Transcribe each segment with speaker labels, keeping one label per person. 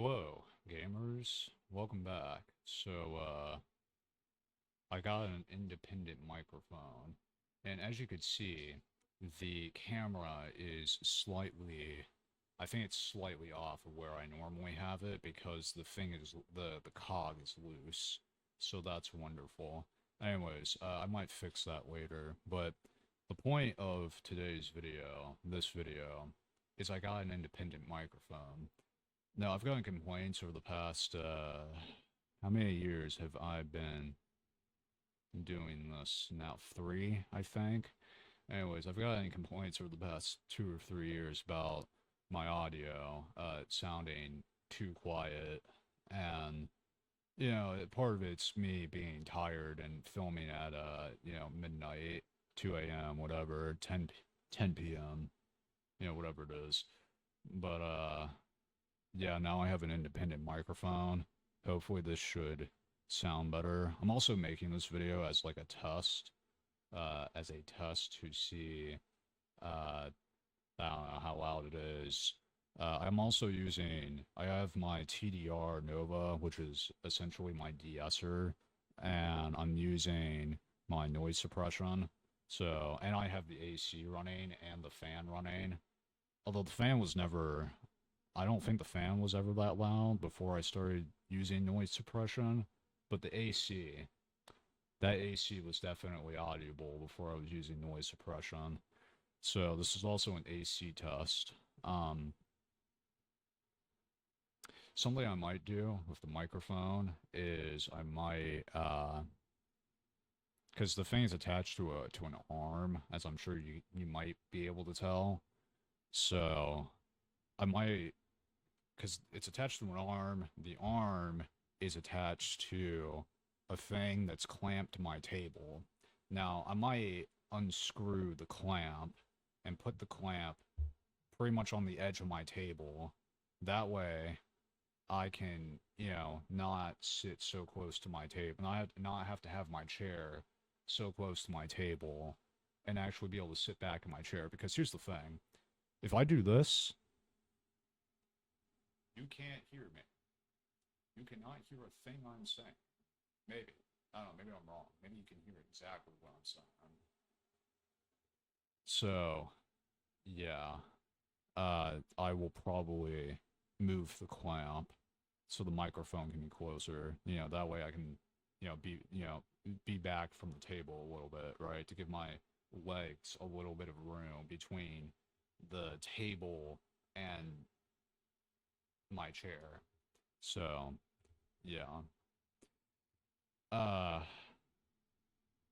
Speaker 1: Hello, gamers. Welcome back. I got an independent microphone, and as you could see, the camera is I think it's slightly off of where I normally have it because the cog is loose, so that's wonderful. Anyways, I might fix that later, but the point of this video, is I got an independent microphone. Now, I've gotten complaints over the past, how many years have I been doing this? Now, 3, I think. Anyways, I've gotten complaints over the past 2 or 3 years about my audio, sounding too quiet, and, part of it's me being tired and filming at, midnight, 2 a.m., whatever, 10 p.m., whatever it is. But, yeah, now I have an independent microphone. Hopefully this should sound better. I'm also making this video as like a test, to see, I don't know how loud it is. I have my TDR Nova, which is essentially my de-esser, and I'm using my noise suppression. So, and I have the AC running and the fan running. Although the fan was never I don't think the fan was ever that loud before I started using noise suppression, but that AC was definitely audible before I was using noise suppression. So this is also an AC test. Something I might do with the microphone is I might, because the thing is attached to an arm, as I'm sure you might be able to tell. So I might because it's attached to an arm. The arm is attached to a thing that's clamped to my table. Now, I might unscrew the clamp and put the clamp pretty much on the edge of my table. That way, I can, not sit so close to my table, not have to have my chair so close to my table, and actually be able to sit back in my chair. Because here's the thing: if I do this, you can't hear me. You cannot hear a thing I'm saying. Maybe. I don't know, maybe I'm wrong. Maybe you can hear exactly what I'm saying. So, yeah. I will probably move the clamp so the microphone can be closer. That way I can, be back from the table a little bit, right? To give my legs a little bit of room between the table and my chair. So, yeah. Uh,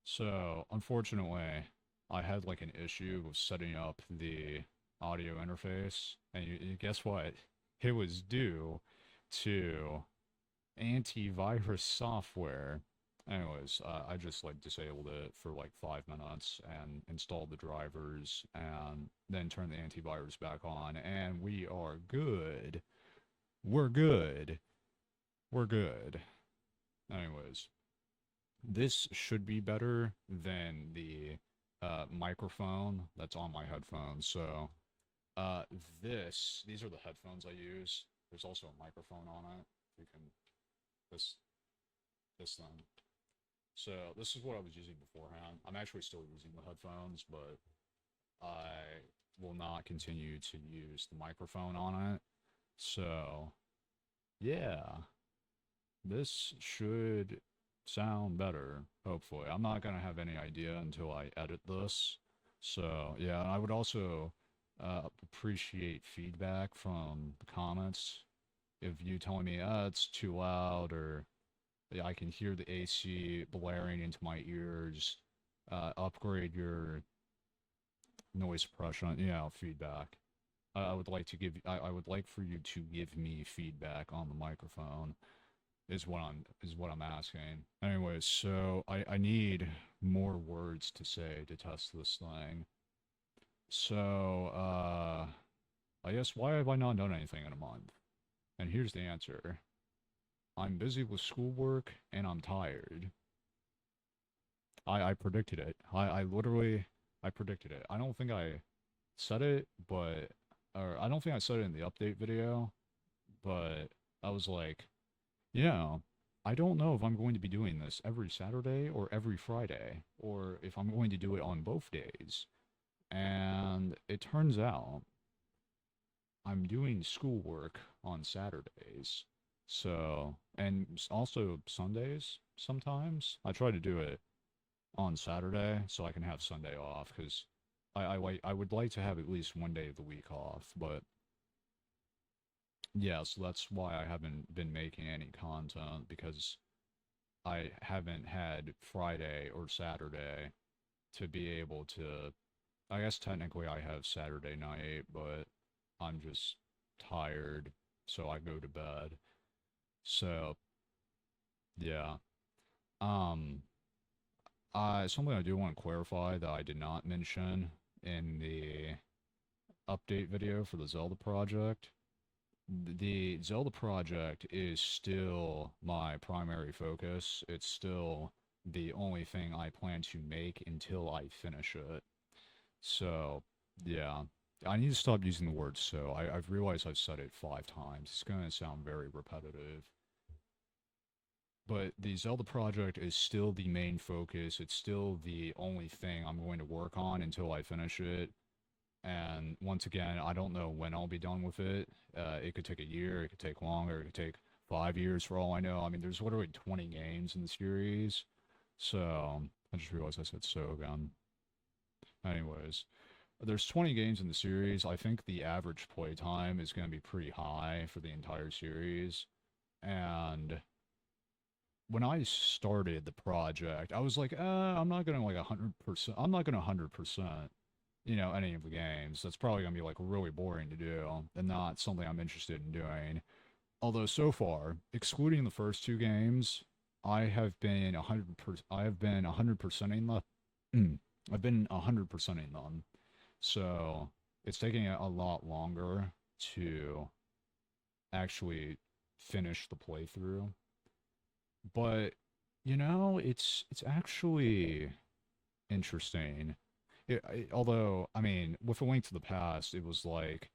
Speaker 1: so unfortunately, I had like an issue with setting up the audio interface, and you guess what? It was due to antivirus software. Anyways, I just like disabled it for like 5 minutes and installed the drivers and then turned the antivirus back on, and we are good. We're good. We're good. Anyways, this should be better than the microphone that's on my headphones. So, uh, these are the headphones I use. There's also a microphone on it. You can, this, this thing. So, this is what I was using beforehand. I'm actually still using the headphones, but I will not continue to use the microphone on it. So, yeah. This should sound better, hopefully. I'm not gonna have any idea until I edit this. So, yeah, I would also appreciate feedback from the comments. If you telling me, it's too loud, or yeah, I can hear the AC blaring into my ears, upgrade your noise suppression, feedback. I would like for you to give me feedback on the microphone is what I'm asking. Anyways, so I need more words to say to test this thing. So I guess why have I not done anything in a month? And here's the answer. I'm busy with schoolwork and I'm tired. I predicted it. I predicted it. I don't think I said it, but or I don't think I said it in the update video, but I was like, yeah, I don't know if I'm going to be doing this every Saturday or every Friday, or if I'm going to do it on both days. And it turns out I'm doing schoolwork on Saturdays. So, and also Sundays sometimes. I try to do it on Saturday so I can have Sunday off because I would like to have at least one day of the week off. But yeah, so that's why I haven't been making any content because I haven't had Friday or Saturday to be able to. I guess technically I have Saturday night, but I'm just tired, so I go to bed. So, yeah. Um, something I do want to clarify that I did not mention in the update video for the Zelda project. The Zelda project is still my primary focus. It's still the only thing I plan to make until I finish it. So, yeah. I need to stop using the word so. I've realized I've said it 5 times. It's going to sound very repetitive. But the Zelda project is still the main focus. It's still the only thing I'm going to work on until I finish it. And once again, I don't know when I'll be done with it. It could take a year, it could take longer, it could take 5 years for all I know. I mean, there's literally 20 games in the series. So, I just realized I said so again. Anyways, there's 20 games in the series. I think the average play time is going to be pretty high for the entire series. And when I started the project, I was like, I'm not gonna like 100%. I'm not gonna 100%, any of the games. That's probably gonna be like really boring to do and not something I'm interested in doing. Although so far, excluding the first 2 games, I have been 100%. I have been 100%ing the. I've been 100%ing them. So it's taking a lot longer to actually finish the playthrough. But it's actually interesting. Although, I mean, with A Link to the Past, it was like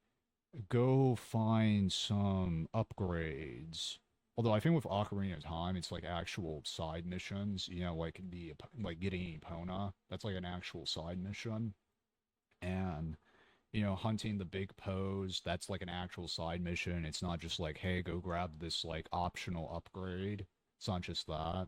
Speaker 1: go find some upgrades. Although I think with Ocarina of Time, it's like actual side missions. Like like getting Epona. That's like an actual side mission. And hunting the big pose, that's like an actual side mission. It's not just like, hey, go grab this like optional upgrade. It's not just that.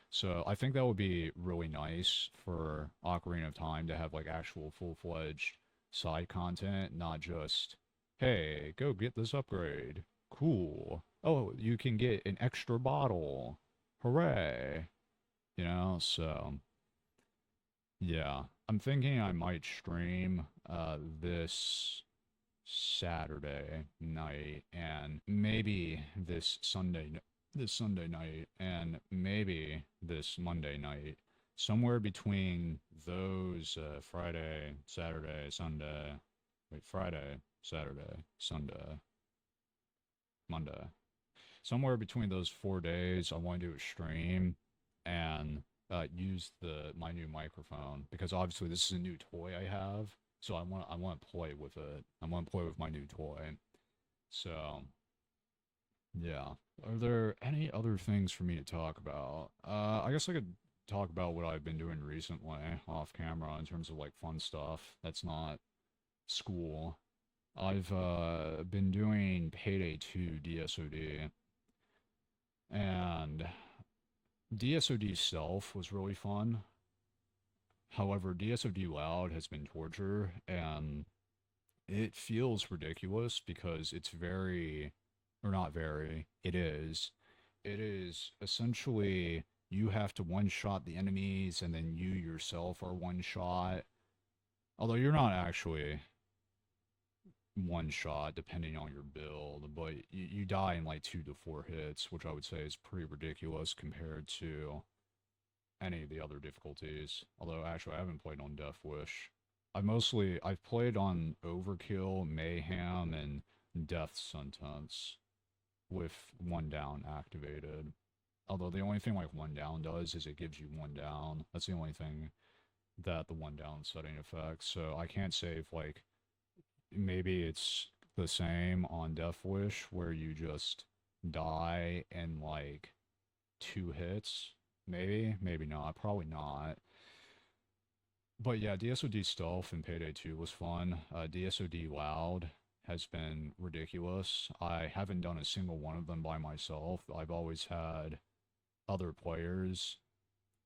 Speaker 1: So I think that would be really nice for Ocarina of Time to have like actual full-fledged side content, not just, hey, go get this upgrade. Cool. Oh, you can get an extra bottle. Hooray. So yeah. I'm thinking I might stream this Saturday night and maybe this Sunday night and maybe this Monday night. Somewhere between those Friday, Saturday, Sunday. Wait, Friday, Saturday, Sunday, Monday. Somewhere between those 4 days, I want to do a stream and use the my new microphone because obviously this is a new toy I have, so I want to play with it. I want to play with my new toy. So yeah, are there any other things for me to talk about? I guess I could talk about what I've been doing recently off camera in terms of like fun stuff that's not school. I've been doing Payday 2 DSOD, and DSOD Self was really fun. However, DSOD Loud has been torture, and it feels ridiculous because it's very, or not very, it is. It is essentially you have to one-shot the enemies, and then you yourself are one-shot. Although you're not actually one shot depending on your build, but you die in like 2 to 4 hits, which I would say is pretty ridiculous compared to any of the other difficulties. Although actually I haven't played on Death Wish. I've played on Overkill, Mayhem, and Death Sentence with one down activated. Although the only thing like one down does is it gives you one down. That's the only thing that the one down setting affects. So I can't say if like maybe it's the same on Death Wish where you just die in like 2 hits. Maybe, maybe not, probably not. But yeah, DSOD Stealth in Payday 2 was fun. DSOD Loud has been ridiculous. I haven't done a single one of them by myself. I've always had other players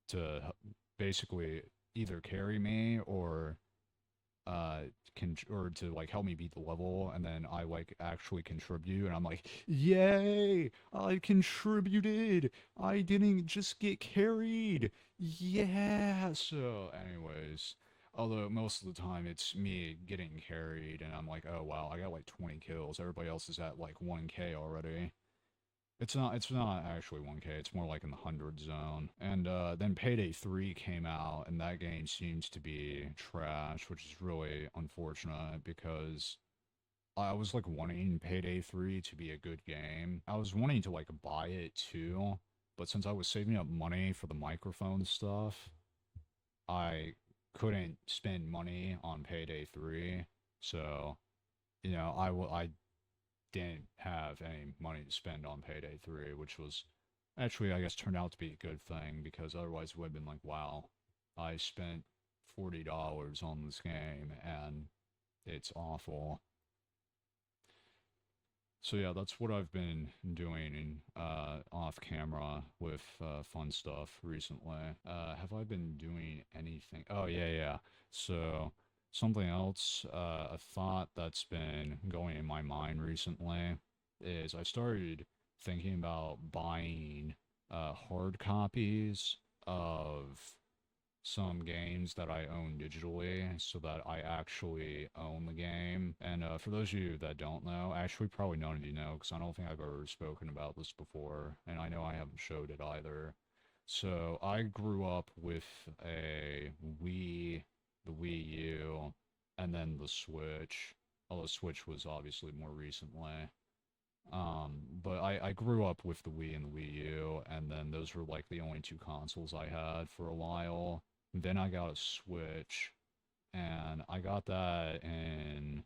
Speaker 1: to basically either carry me or uh or to like help me beat the level, and then I like actually contribute and I'm like, yay, I contributed, I didn't just get carried, yeah. So anyways, although most of the time it's me getting carried and I'm like, oh wow, I got like 20 kills, everybody else is at like 1k already. It's not actually 1K, it's more like in the 100 zone. And then Payday 3 came out, and that game seems to be trash, which is really unfortunate because I was like wanting Payday 3 to be a good game. I was wanting to like buy it too, but since I was saving up money for the microphone stuff, I couldn't spend money on Payday 3. So, I didn't have any money to spend on Payday 3, which was actually, I guess, turned out to be a good thing because otherwise it would have been like, wow, I spent $40 on this game and it's awful. So yeah, that's what I've been doing in, off camera with fun stuff recently. Have I been doing anything? Oh yeah, yeah. So something else, a thought that's been going in my mind recently is I started thinking about buying hard copies of some games that I own digitally so that I actually own the game. And for those of you that don't know, actually probably none of you know because I don't think I've ever spoken about this before, and I know I haven't showed it either. So I grew up with a Wii, the Wii U, and then the Switch. Although the Switch was obviously more recently. But I grew up with the Wii and the Wii U, and then those were like the only two consoles I had for a while. Then I got a Switch, and I got that in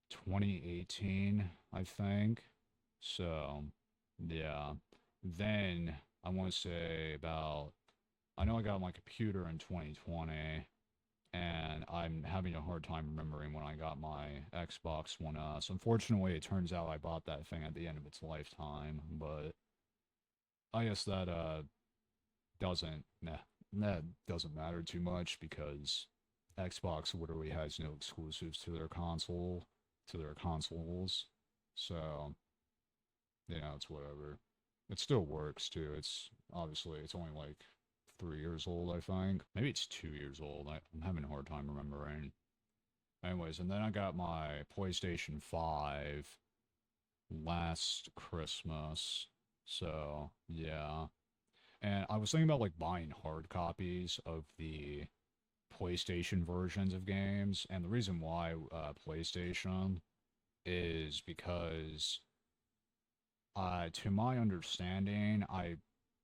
Speaker 1: 2018, I think. So, yeah. Then I want to say about, I know I got my computer in 2020, and I'm having a hard time remembering when I got my Xbox One S. Unfortunately, it turns out I bought that thing at the end of its lifetime, but I guess that doesn't nah, that doesn't matter too much because Xbox literally has no exclusives to their consoles. So, it's whatever. It still works too. It's only like 3 years old, I think. Maybe it's 2 years old. I'm having a hard time remembering. Anyways, and then I got my PlayStation 5 last Christmas. So, yeah. And I was thinking about like buying hard copies of the PlayStation versions of games. And the reason why PlayStation is because, to my understanding, I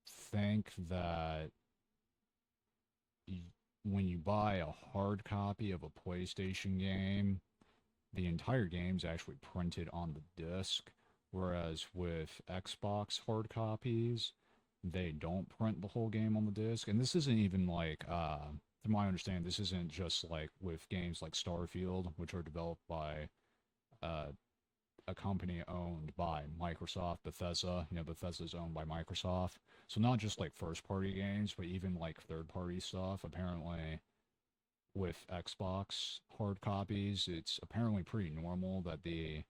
Speaker 1: think that when you buy a hard copy of a PlayStation game, the entire game's actually printed on the disc, whereas with Xbox hard copies, they don't print the whole game on the disc. And this isn't even like, to my understanding, this isn't just like with games like Starfield, which are developed by uh, a company owned by Microsoft, Bethesda. Bethesda's owned by Microsoft. So not just like first party games, but even like third party stuff. Apparently, with Xbox hard copies, it's apparently pretty normal that the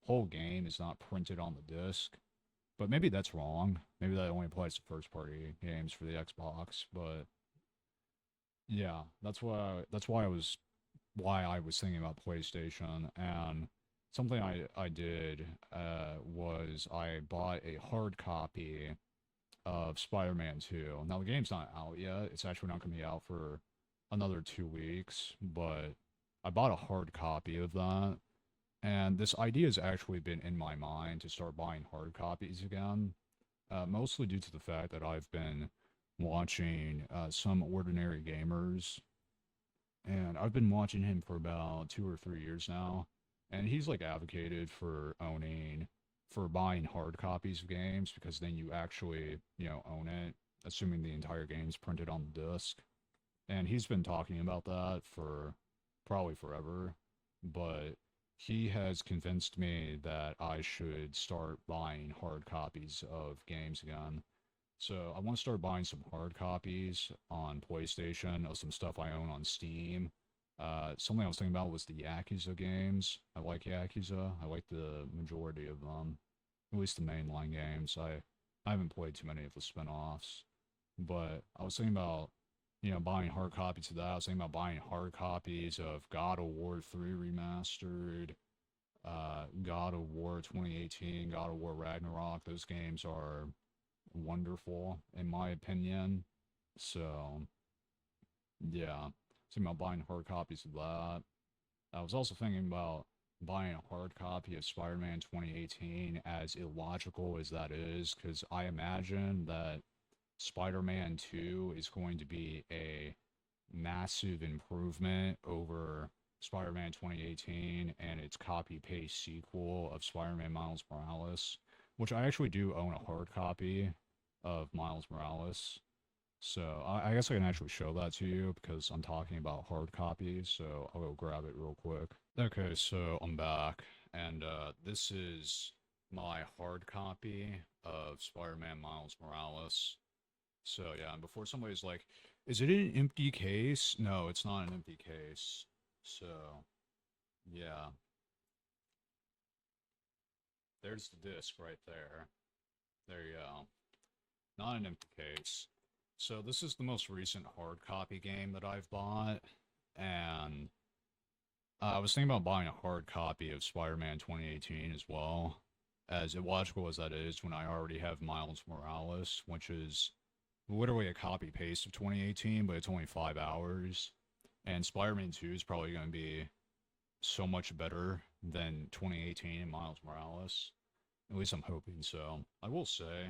Speaker 1: whole game is not printed on the disc. But maybe that's wrong. Maybe that only applies to first party games for the Xbox. But yeah, why I was thinking about PlayStation. And something I did was I bought a hard copy of Spider-Man 2. Now the game's not out yet. It's actually not going to be out for another 2 weeks, but I bought a hard copy of that. And this idea has actually been in my mind to start buying hard copies again, mostly due to the fact that I've been watching some ordinary gamers, and I've been watching him for about 2 or 3 years now, and he's like advocated for owning for buying hard copies of games because then you actually, own it, assuming the entire game's printed on the disc. And he's been talking about that for probably forever, but he has convinced me that I should start buying hard copies of games again. So I want to start buying some hard copies on PlayStation of some stuff I own on Steam. Something I was thinking about was the Yakuza games. I like Yakuza. I like the majority of them, at least the mainline games. I haven't played too many of the spin-offs, but I was thinking about, buying hard copies of that. I was thinking about buying hard copies of God of War 3 Remastered, God of War 2018, God of War Ragnarok. Those games are wonderful, in my opinion. So, yeah, thinking about buying hard copies of that. I was also thinking about buying a hard copy of Spider-Man 2018, as illogical as that is, because I imagine that Spider-Man 2 is going to be a massive improvement over Spider-Man 2018 and its copy-paste sequel of Spider-Man Miles Morales, which I actually do own a hard copy of Miles Morales. So I guess I can actually show that to you because I'm talking about hard copies, so I'll go grab it real quick. Okay, so I'm back, and this is my hard copy of Spider-Man Miles Morales. So yeah, and before somebody's like, is it an empty case? No, it's not an empty case. So yeah, there's the disc right there. There you go. Not an empty case. So this is the most recent hard copy game that I've bought, and I was thinking about buying a hard copy of Spider-Man 2018 as well, as illogical as that is when I already have Miles Morales, which is literally a copy paste of 2018, but it's only 5 hours. And Spider-Man 2 is probably going to be so much better than 2018 and Miles Morales. At least I'm hoping so. I will say,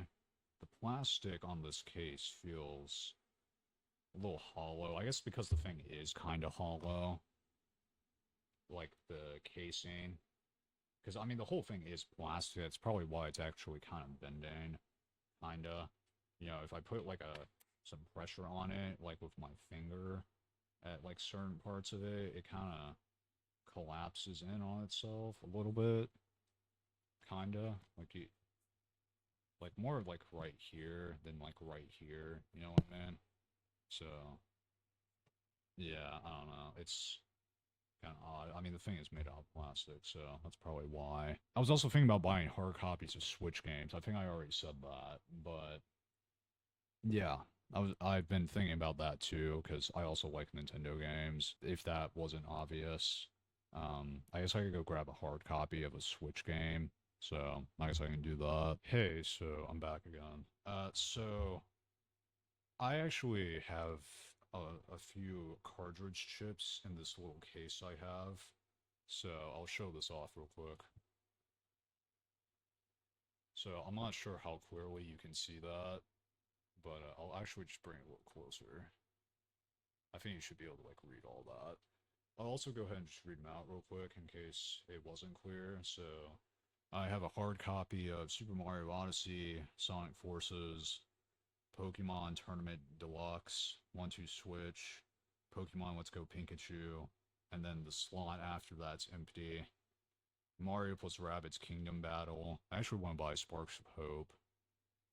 Speaker 1: the plastic on this case feels a little hollow. I guess because the thing is kind of hollow, like the casing. Because, I mean, the whole thing is plastic. That's probably why it's actually kind of bending. Kinda. If I put, like, some pressure on it, like, with my finger at, like, certain parts of it, it kind of collapses in on itself a little bit. Kinda. Like, more like right here than, like, right here. You know what I mean? So, yeah, I don't know. It's kind of odd. I mean, the thing is made out of plastic, so that's probably why. I was also thinking about buying hard copies of Switch games. I think I already said that, but yeah, I've been thinking about that too because I also like Nintendo games. If that wasn't obvious, I guess I could go grab a hard copy of a Switch game. So I guess I can do that. Hey, so I'm back again. So I actually have a few cartridge chips in this little case I have. So I'll show this off real quick. So I'm not sure how clearly you can see that, but I'll actually just bring it a little closer. I think you should be able to like read all that. I'll also go ahead and just read them out real quick in case it wasn't clear. So I have a hard copy of Super Mario Odyssey, Sonic Forces, Pokemon Tournament Deluxe, 1-2 Switch, Pokemon Let's Go Pikachu, and then the slot after that's empty. Mario plus Rabbids Kingdom Battle. I actually want to buy Sparks of Hope.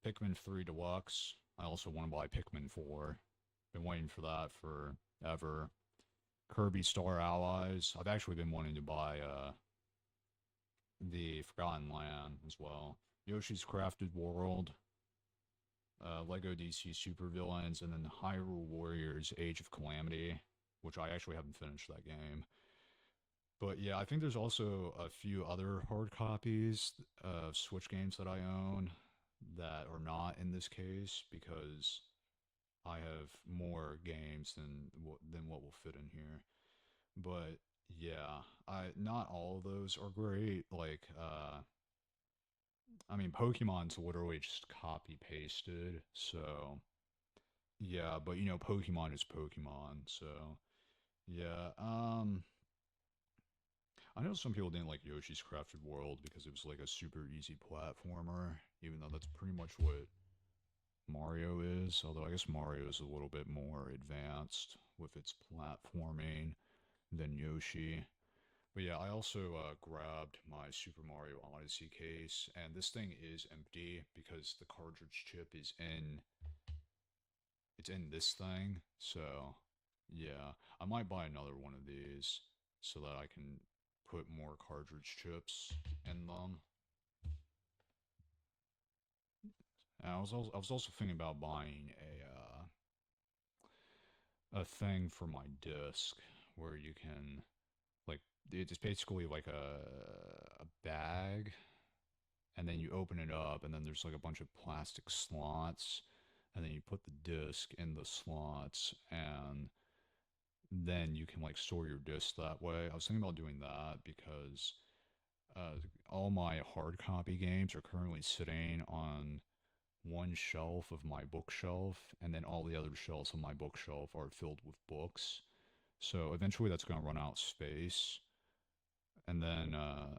Speaker 1: Pikmin 3 Deluxe. I also want to buy Pikmin 4. Been waiting for that forever. Kirby Star Allies. I've actually been wanting to buy the Forgotten Land as well. Yoshi's Crafted World. Lego DC Supervillains, and then Hyrule Warriors Age of Calamity, which I actually haven't finished that game. But yeah, I think there's also a few other hard copies of Switch games that I own that are not in this case because I have more games than what will fit in here. But yeah, I not all of those are great. Like I mean, Pokemon's literally just copy pasted, so yeah, but Pokemon is Pokemon, so yeah. I know some people didn't like Yoshi's Crafted World because it was like a super easy platformer, even though that's pretty much what Mario is. Although I guess Mario is a little bit more advanced with its platforming than Yoshi. But yeah, I also grabbed my Super Mario Odyssey case, and this thing is empty because the cartridge chip is in it's in this thing. So yeah, I might buy another one of these so that I can put more cartridge chips in them. And I was also thinking about buying a thing for my disc where you can like it's basically like a bag, and then you open it up, and then there's like a bunch of plastic slots, and then you put the disc in the slots, and then you can like store your disc that way. I was thinking about doing that because uh, all my hard copy games are currently sitting on one shelf of my bookshelf, and then all the other shelves on my bookshelf are filled with books. So eventually that's going to run out of space. And then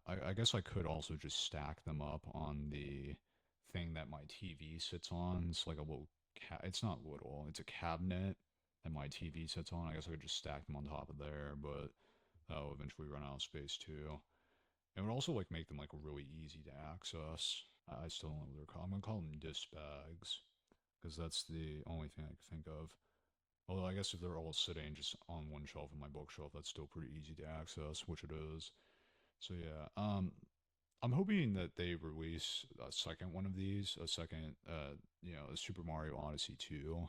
Speaker 1: I guess I could also just stack them up on the thing that my TV sits on. It's like a little it's not little, it's a cabinet that my TV sits on. I guess I could just stack them on top of there, but that'll eventually run out of space too. It would also like make them like really easy to access. I still don't know what they're called. I'm gonna call them disc bags because that's the only thing I can think of. Although I guess if they're all sitting just on one shelf in my bookshelf, that's still pretty easy to access, which it is. So yeah, I'm hoping that they release a second one of these, a second, a Super Mario Odyssey 2.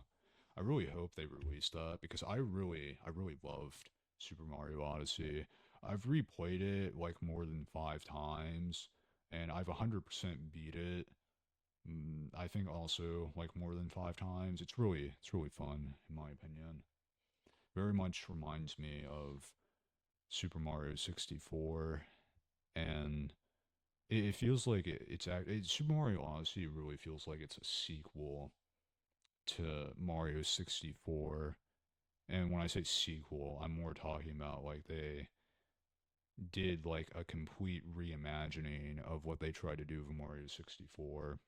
Speaker 1: I really hope they release that because I really loved Super Mario Odyssey. I've replayed it like more than 5 times, and I've 100% beat it. I think also like more than 5 times. It's really fun in my opinion. Very much reminds me of Super Mario 64, and it feels like Super Mario Odyssey really feels like it's a sequel to Mario 64. And when I say sequel, I'm more talking about like they did like a complete reimagining of what they tried to do with Mario 64.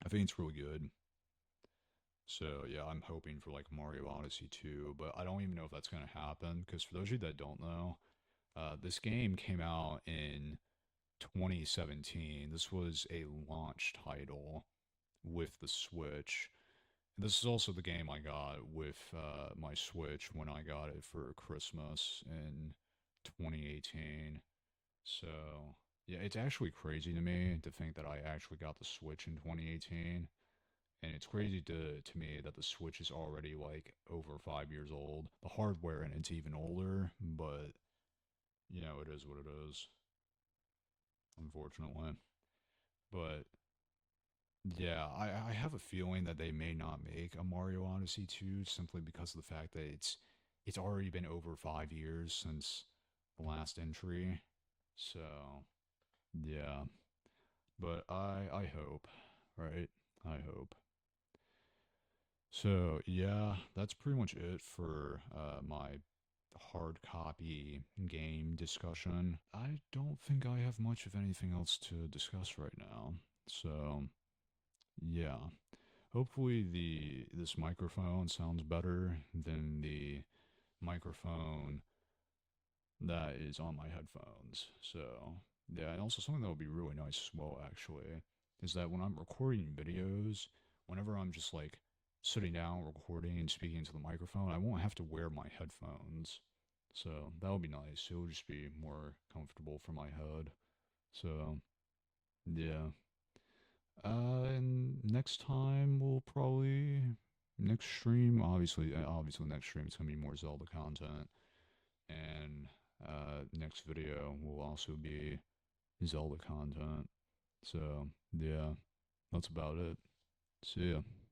Speaker 1: I think it's really good. So yeah, I'm hoping for like Mario Odyssey 2, but I don't even know if that's gonna happen because for those of you that don't know, this game came out in 2017. This was a launch title with the Switch. This is also the game I got with my Switch when I got it for Christmas in 2018. So, yeah, it's actually crazy to me to think that I actually got the Switch in 2018. And it's crazy to me that the Switch is already like over 5 years old. The hardware and it's even older, but it is what it is, unfortunately. But yeah, I have a feeling that they may not make a Mario Odyssey 2 simply because of the fact that it's already been over 5 years since the last entry. So yeah, but I hope, right? I hope. So yeah, that's pretty much it for my hard copy game discussion. I don't think I have much of anything else to discuss right now. So yeah. Hopefully the this microphone sounds better than the microphone that is on my headphones. So yeah, and also something that would be really nice as well actually is that when I'm recording videos, whenever I'm just like sitting down recording and speaking into the microphone, I won't have to wear my headphones. So that would be nice. It would just be more comfortable for my head. So yeah. And next time we'll probably next stream. Obviously, next stream is gonna be more Zelda content, and next video will also be Zelda content. So yeah, that's about it. See ya.